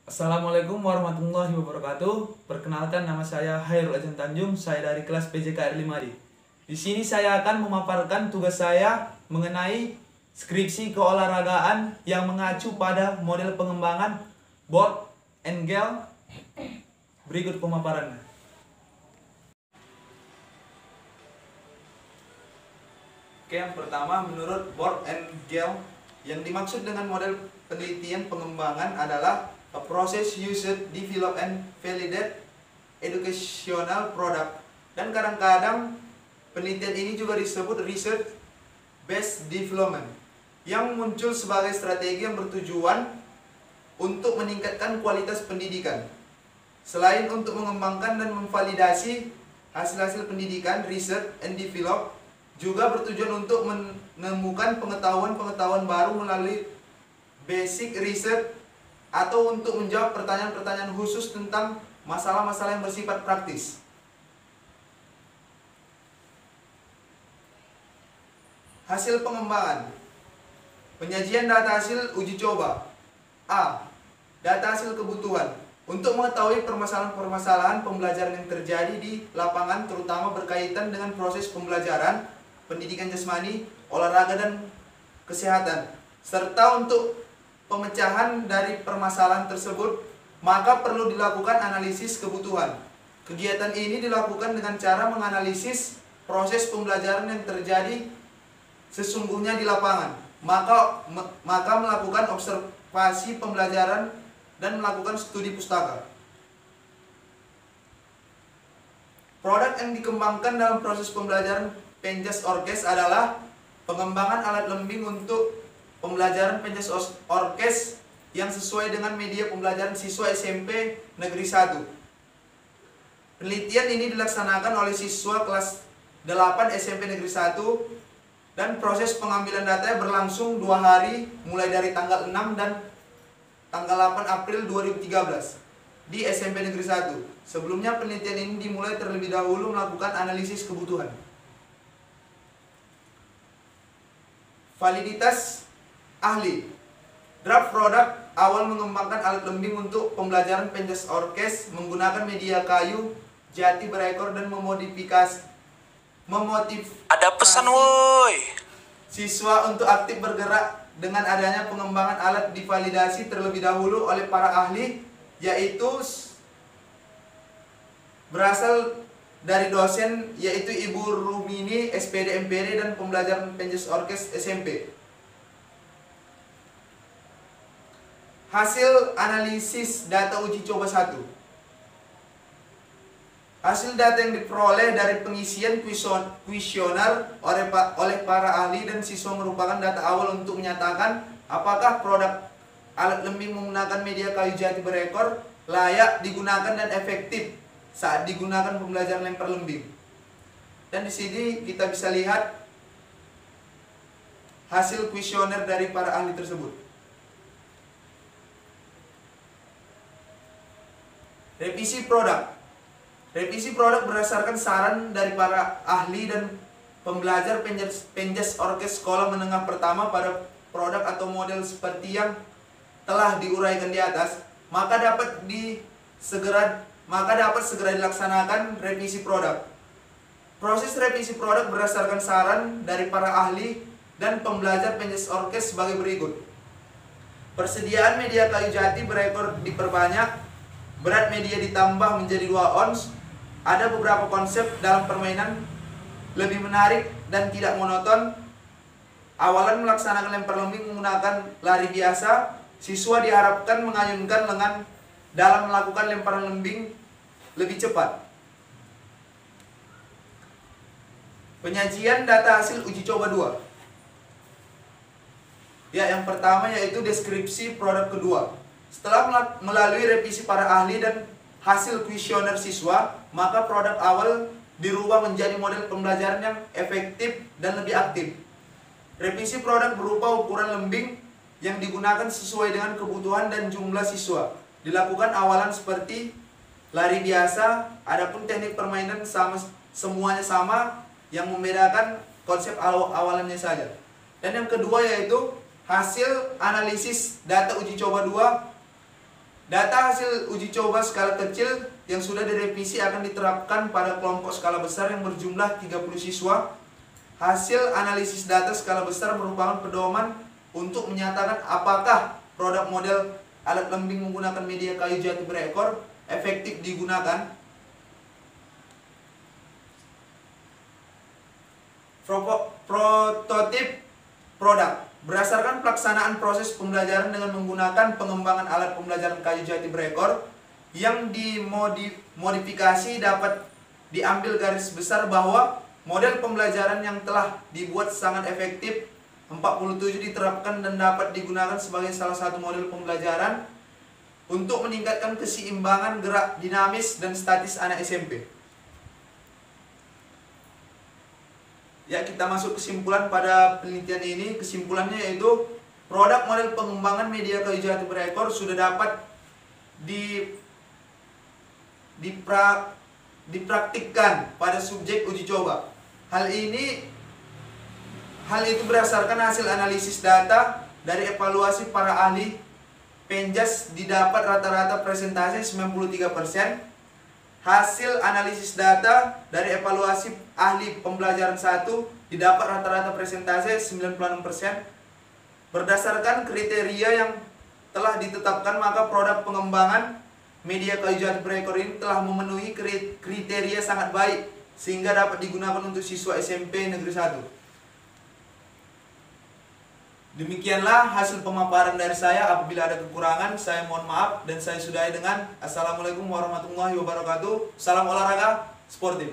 Assalamualaikum warahmatullahi wabarakatuh. Perkenalkan, nama saya Hairul Ajan Tanjung. Saya dari kelas PJKR 5D. Di sini saya akan memaparkan tugas saya mengenai skripsi keolahragaan yang mengacu pada model pengembangan Board and Gel. Berikut pemaparannya. Oke, yang pertama, menurut Board and Gel, yang dimaksud dengan model penelitian pengembangan adalah a process used, develop and validate educational product. Dan kadang-kadang penelitian ini juga disebut research based development, yang muncul sebagai strategi yang bertujuan untuk meningkatkan kualitas pendidikan. Selain untuk mengembangkan dan memvalidasi hasil-hasil pendidikan, research and develop juga bertujuan untuk menemukan pengetahuan-pengetahuan baru melalui basic research atau untuk menjawab pertanyaan-pertanyaan khusus tentang masalah-masalah yang bersifat praktis. Hasil pengembangan. Penyajian data hasil uji coba. A. Data hasil kebutuhan. Untuk mengetahui permasalahan-permasalahan pembelajaran yang terjadi di lapangan, terutama berkaitan dengan proses pembelajaran, pendidikan jasmani, olahraga dan kesehatan, serta untuk pemecahan dari permasalahan tersebut, maka perlu dilakukan analisis kebutuhan. Kegiatan ini dilakukan dengan cara menganalisis proses pembelajaran yang terjadi sesungguhnya di lapangan, maka melakukan observasi pembelajaran dan melakukan studi pustaka. Produk yang dikembangkan dalam proses pembelajaran Penjas Orkes adalah pengembangan alat lembing untuk pembelajaran Penjas Orkes yang sesuai dengan media pembelajaran siswa SMP Negeri 1. Penelitian ini dilaksanakan oleh siswa kelas 8 SMP Negeri 1 dan proses pengambilan data berlangsung 2 hari mulai dari tanggal 6 dan tanggal 8 April 2013 di SMP Negeri 1. Sebelumnya penelitian ini dimulai terlebih dahulu melakukan analisis kebutuhan. Validitas ahli. Draft produk awal mengembangkan alat lembing untuk pembelajaran Penjas Orkes menggunakan media kayu jati berekor dan Ada pesan woi. Siswa untuk aktif bergerak dengan adanya pengembangan alat divalidasi terlebih dahulu oleh para ahli, yaitu berasal dari dosen, yaitu Ibu Rumini SPD MPD dan pembelajaran Penjas Orkes SMP. Hasil analisis data uji coba 1. Hasil data yang diperoleh dari pengisian kuesioner oleh para ahli dan siswa merupakan data awal untuk menyatakan apakah produk alat lembing menggunakan media kayu jati berekor layak digunakan dan efektif saat digunakan pembelajaran lempar lembing. Dan di sini kita bisa lihat hasil kuesioner dari para ahli tersebut. Revisi produk. Revisi produk berdasarkan saran dari para ahli dan pembelajar Penjas Orkes sekolah menengah pertama pada produk atau model seperti yang telah diuraikan di atas, maka dapat segera dilaksanakan revisi produk. Proses revisi produk berdasarkan saran dari para ahli dan pembelajar Penjas Orkes sebagai berikut. Persediaan media kayu jati berekor diperbanyak, berat media ditambah menjadi 2 ons. Ada beberapa konsep dalam permainan lebih menarik dan tidak monoton. Awalan melaksanakan lempar lembing menggunakan lari biasa, siswa diharapkan mengayunkan lengan dalam melakukan lemparan lembing lebih cepat. Penyajian data hasil uji coba 2. Ya, yang pertama yaitu deskripsi produk kedua. Setelah melalui revisi para ahli dan hasil kuesioner siswa, maka produk awal dirubah menjadi model pembelajaran yang efektif dan lebih aktif. Revisi produk berupa ukuran lembing yang digunakan sesuai dengan kebutuhan dan jumlah siswa. Dilakukan awalan seperti lari biasa, adapun teknik permainan semuanya sama, yang membedakan konsep awalannya saja. Dan yang kedua yaitu hasil analisis data uji coba 2 Data hasil uji coba skala kecil yang sudah direvisi akan diterapkan pada kelompok skala besar yang berjumlah 30 siswa. Hasil analisis data skala besar merupakan pedoman untuk menyatakan apakah produk model alat lembing menggunakan media kayu jati berekor efektif digunakan. Prototip produk berdasarkan pelaksanaan proses pembelajaran dengan menggunakan pengembangan alat pembelajaran kayu jati berekor yang dimodifikasi, dapat diambil garis besar bahwa model pembelajaran yang telah dibuat sangat efektif. 47 diterapkan dan dapat digunakan sebagai salah satu model pembelajaran untuk meningkatkan keseimbangan gerak dinamis dan statis anak SMP. Ya, kita masuk kesimpulan pada penelitian ini. Kesimpulannya yaitu produk model pengembangan media kayu jati berekor sudah dapat dipraktikkan pada subjek uji coba. Hal itu berdasarkan hasil analisis data dari evaluasi para ahli Penjas, didapat rata-rata presentasi 93%. Hasil analisis data dari evaluasi ahli pembelajaran 1 didapat rata-rata presentasi 96%. Berdasarkan kriteria yang telah ditetapkan, maka produk pengembangan media kayu jati berekor ini telah memenuhi kriteria sangat baik sehingga dapat digunakan untuk siswa SMP Negeri 1. Demikianlah hasil pemaparan dari saya. Apabila ada kekurangan, saya mohon maaf dan saya sudahi dengan Assalamualaikum warahmatullahi wabarakatuh. Salam olahraga sportif.